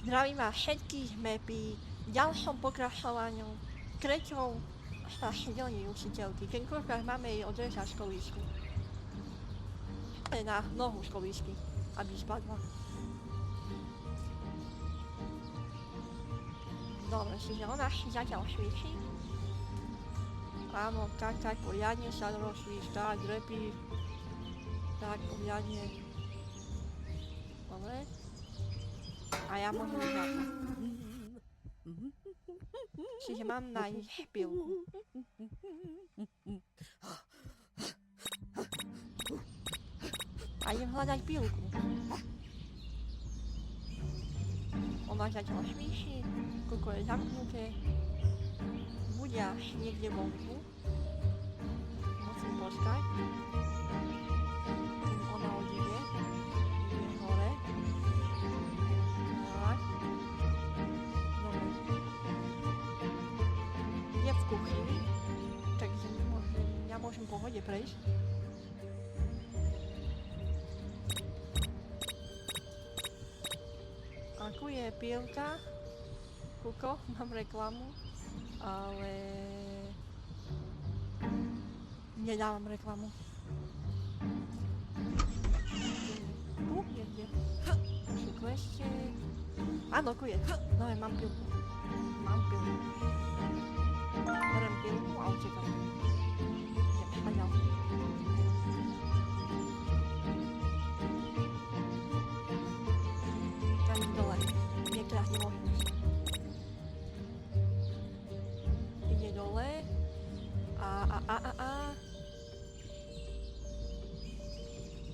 Zdravím vás všetkých mapy, v ďalšom pokračovaniu treťou strašidelní učiteľky. Tentokrát máme jej odrezať školíčku. Na nohu školíčky, aby spadla. Dobre, čiže ona si zatiaľ švičí. Áno, tak, poriadne sa rozšvíč, tak, drepí. Tak, poriadne. Dobre. A ja môžem ísť na to. Čiže mám nájsť špilku. A idem hľadať pilku. Ona zatiaľ švíši, koko je zamknuté. Bude až niekde vonku. Musím počkať. Kým ona odíde. Ide hore. Tak. Dobre. Je v kuchyni, takže ja môžem po vode prejsť. Ako je pilka? Kuko, mám reklamu, ale nedávam reklamu. Niekde. Sú klešťe. Áno, tu je. No ja mám pilku. Berem pilku a utekam. Idem špaďal. Tam dole. Niektorá nemôžem ísť. Ide dole.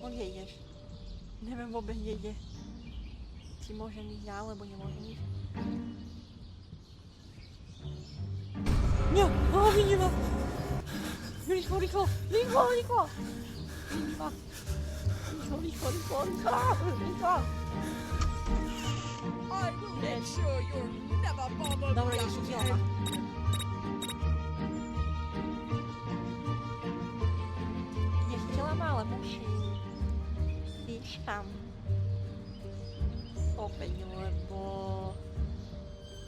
On nejdeš. Neviem vôbec, kde ide. Či môžem ísť ja, alebo nemôžem ísť. Nie, vidím ma! Rýchlo! I will make sure you're never bothered. Dobre, nechytila ma. Nechytila ma, ale musím ísť tam. Opäť, lebo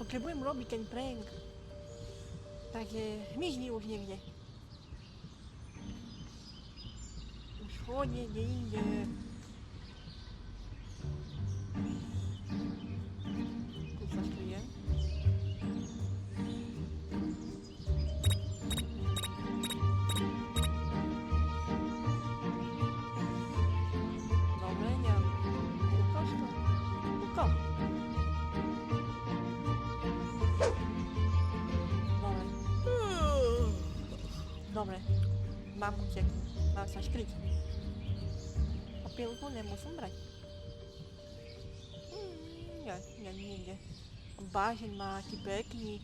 potrebujem robiť ten prank. Takže zmizni už niekde. Už chodne, kde inde. Tu sa skryjem. Dobre, neviem. Ukáž to. Ukáž. Dobre, mám uteknúť, mám sa skryť. A pilku nemusím brať. Nie, niekde. Bážeň má aký pekný.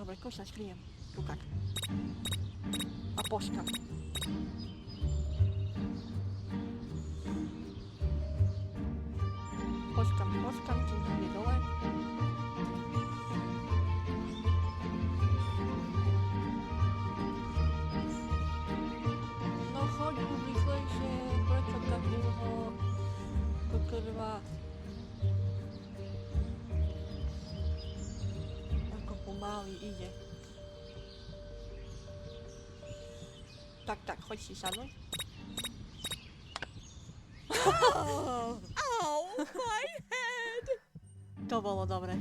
Dobre, kož sa skryjem. Tukak. A počkam. Počkam, kým ide dole. Choď už rýchlejšie, prečo tak dlho kokrva. Ako pomaly ide. Tak, choď si sadnúť. Ow, my head! To bolo dobre.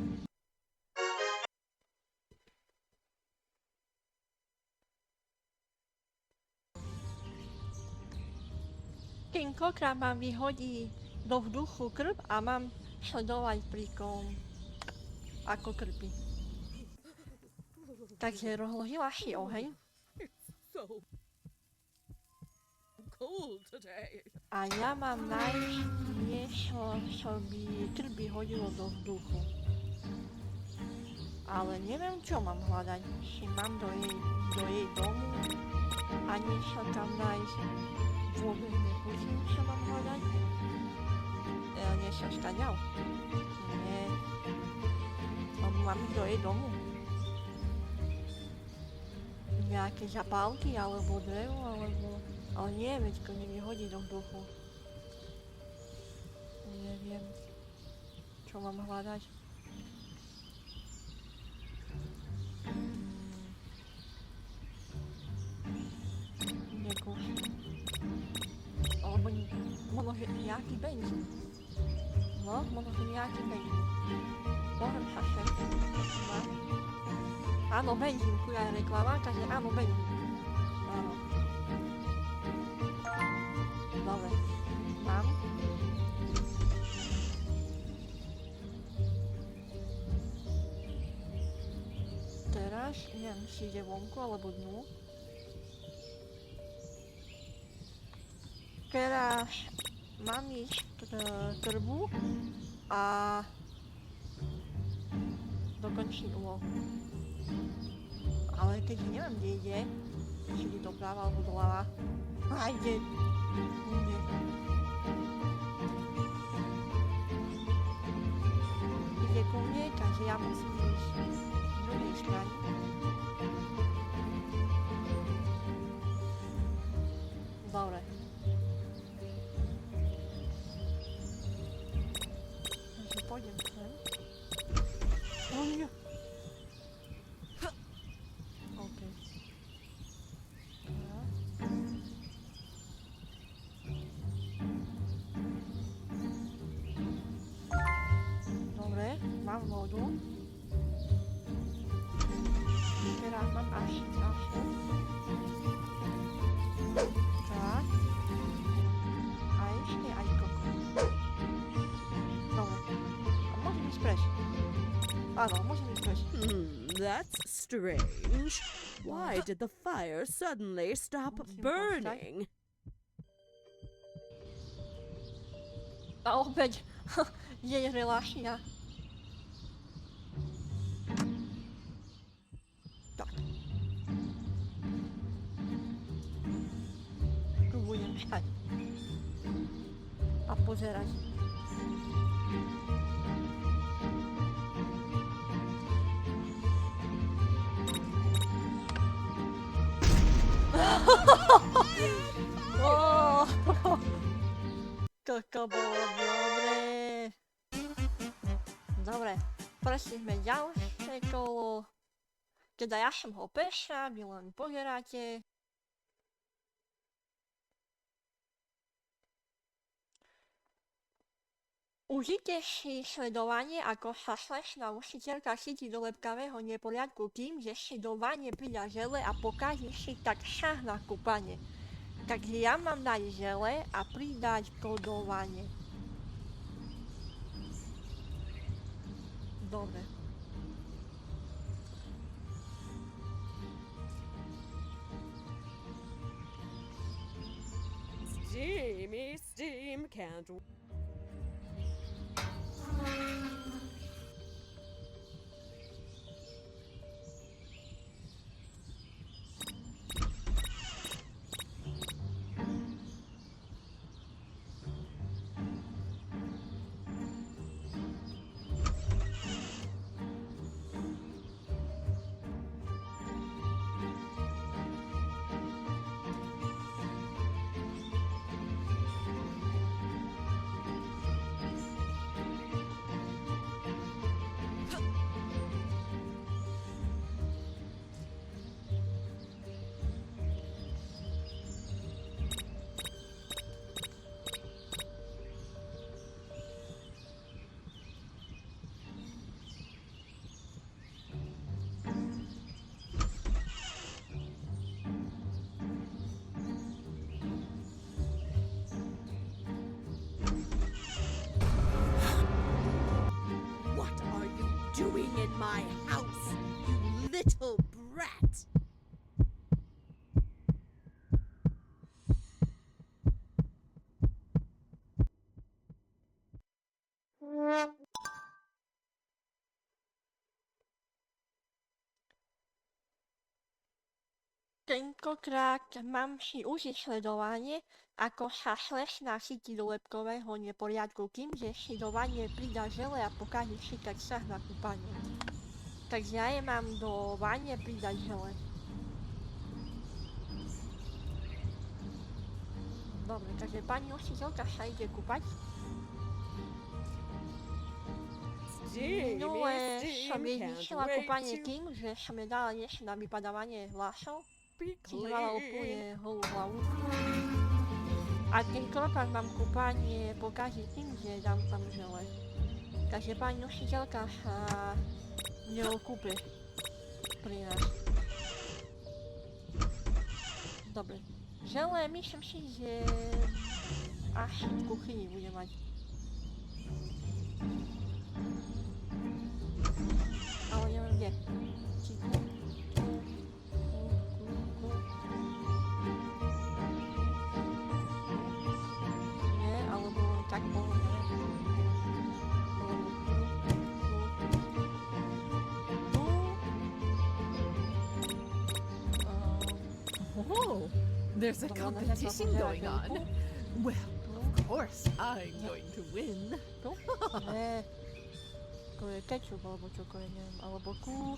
Tentokrát mám vyhodí do vzduchu krv a mám sledovať prikom, ako krpí. Takže rozložila si oheň. So cold today. A ja mám nájsť niečo, čo by krv hodilo do vzduchu. Ale neviem, čo mám hľadať. Či mám do jej domu a niečo tam nájsť. Vôbec netuším, čo mám hľadať. Niečo štaďal? Nie. Mám ísť do jej domu. Nejaké zapálky, alebo drevo, alebo... Ale nie, veď to nevyhodí do vzduchu. čo mám hľadať. Nekúš. Alebo možno, že nejaký benzín. No, možno, že nejaký benzín. Môžem sa sem. Áno, benzín, tu je aj reklama, takže áno, benzín. Áno. Dobre. Mám. Teraz, neviem, či ide vonku alebo dnu. Teraz mám ísť k trbu a dokončiť úlohu. Ale keď neviem, kde ide, či ide doprava alebo doľava. A ide. Ide. Ide ku mne, takže ja musím ísť z druhej strany. Dobre. Takže pôjdem sem. OK. Dobre, mám vodu. Teraz mám až času. Tak. A ešte aj kokos. Dobre. A môžem ísť preč. Áno, môžem ísť preč. That's strange. Why did the fire suddenly stop burning? A opäť je relácia. Tak. Tu budem stať. A pozerať. Toto bolo dobre. Dobre, prešli sme ďalšie kolo. Teda ja som ho prešla, vy len pozeráte. Užite si sledovanie, ako sa slečna učiteľka chytí do lepkavého neporiadku tým, že si do vane pridá žele a pokaží si tak šah na kúpanie. Takže ja mám dať žele a pridať to do vane. Dobre. Steamy steam can't. What are you doing in my house, you little brat? Tentokrát mám si užiť sledovanie, ako sa slečna chytí do lepkového neporiadku tým, že si do vane pridá žele a pokaží si tak šah na kúpanie. Takže ja je mám do vane pridať žele. Dobre, takže pani učiteľka sa ide kúpať. Minule som steam jej can't zničila wait kúpanie to tým, že som jej dala niečo na vypadávanie vlasov, be čiže mala clean. úplne holú hlavu. A tentokrát mám kúpanie pokaziť tým, že dám tam žele. Takže pani nositeľka sa neokúpe pri nás. Dobre. Žele, myslím si, že až v kuchyni bude mať. Ale neviem kde. Či tu. Nie, alebo tak bolo, neviem. Alebo tu. Oh, there's a Dobra, ona competition zaczęła going on. pozerać Well, of course, I'm going to win. tu? Nie. To je ketchup alebo čokoľvek, neviem. Alebo ku...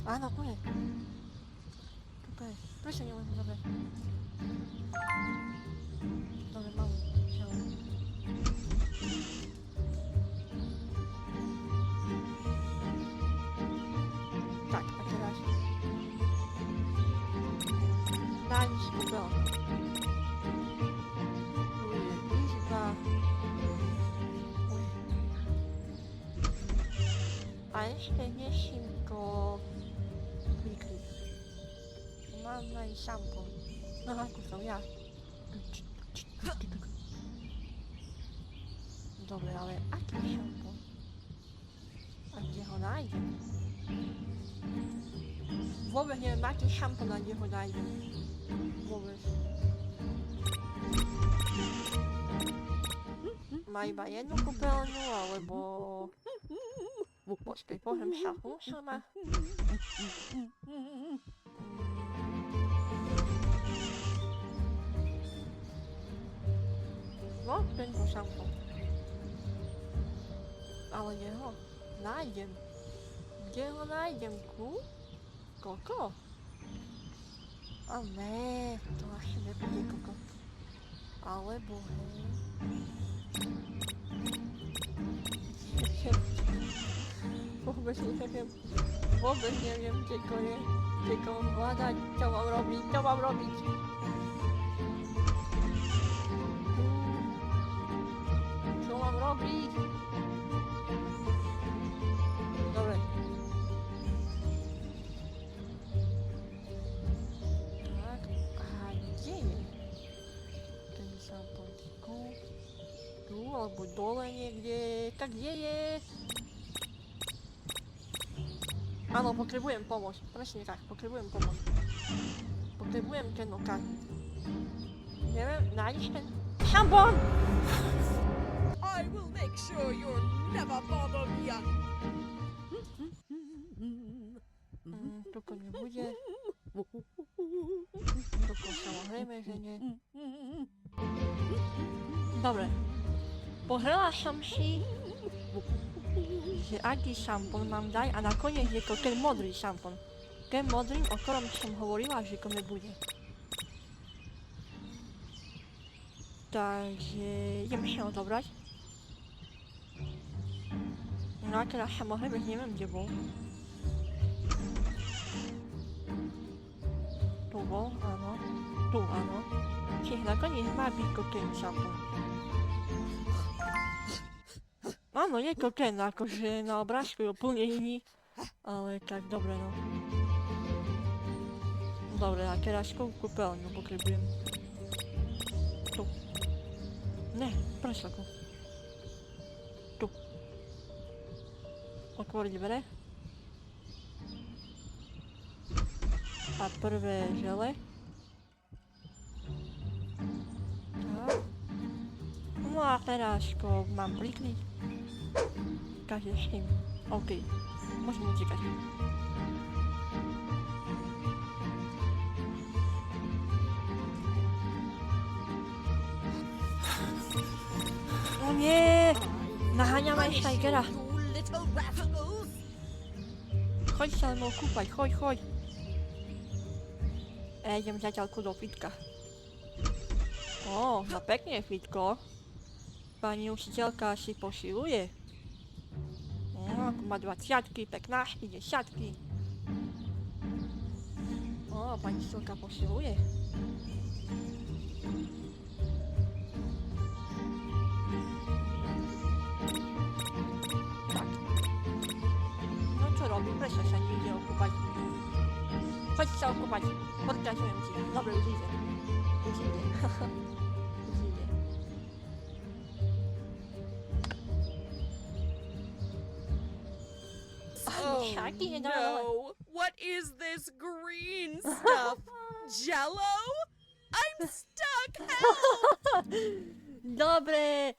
Áno, tu je. Tu je. Prečo nemôžem zabrať? Dobre, mám. Žele. Tak, a teraz... Nájsť kúpel. Tu je izba. A ešte neším to vykryť. Mám aj šampón. No ako som ja. Dobre, ale aký šampón? A kde ho nájdem? Vôbec neviem, aký šampón a kde ho nájdem. Vôbec. Má iba jednu kúpeľňu, alebo... Počkej, pozriem sa, sama. No, tento šampón. Ale kde ho nájdem? Kde ho nájdem? Koko? A ne, to asi nebude koko. Alebo hej. Vôbec neviem, kde to je. Kde to mám hľadať, čo mám robiť. Čo mám robiť? Dobre. Tak, a kde je? Ten šampón. Tu, alebo dole niekde. Tak kde je? Áno, potrebujem pomôcť. Presne tak, potrebujem pomôcť. Potrebujem ten okazík. Neviem, nájdeš ten šampón? I will make sure you'll never bother me again. Toko nebude. Toko samozrejme, že nie. Dobre. Pohrala som si, že aký šampón mám dať a nakoniec je to ten modrý šampón. Ten modrý, o ktorom som hovorila, že to nebude. Takže idem si ho zobrať. No a teraz samozrejme neviem, kde bol. Tu bol, áno. Tu, áno. Čiže nakoniec má byť to ten šampón. Áno, je to ten, akože na obrázku je úplne iný. Ale tak dobre, no. Dobre, a teraz kúpeľňu potrebujem. Tu. Ne, prešla tu. Tu. Otvoriť dvere. A prvé žele. Tak. No a teraz mám prikryť. Každý s tým. OK. Môžem utekať. O nie! Naháňam aj Štajgera. You little rascals! Choď sa mnou kúpať, choď. Idem zatiaľku do fitka. Ó, no pekne fitko. Pani učiteľka si posiluje. ma 20, 15, 10. O, pani córka posiluje. Tak. No co robi? Proszę się nie idzie okupać. Chodź się okupać. Podkazuję ci. Dobra, już idzie. Już idzie. Już idzie. Oh Shaggy and I- no! What is this green stuff? Jello? I'm stuck! Help! Dobre!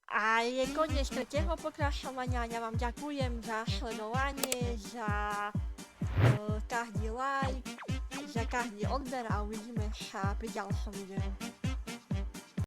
A je koniec trzeciego pokrasztowania. Ja wam dziękuję za śledowanie, za każdy like, za każdy odbiór, a widzimy się przy dalszym wideo.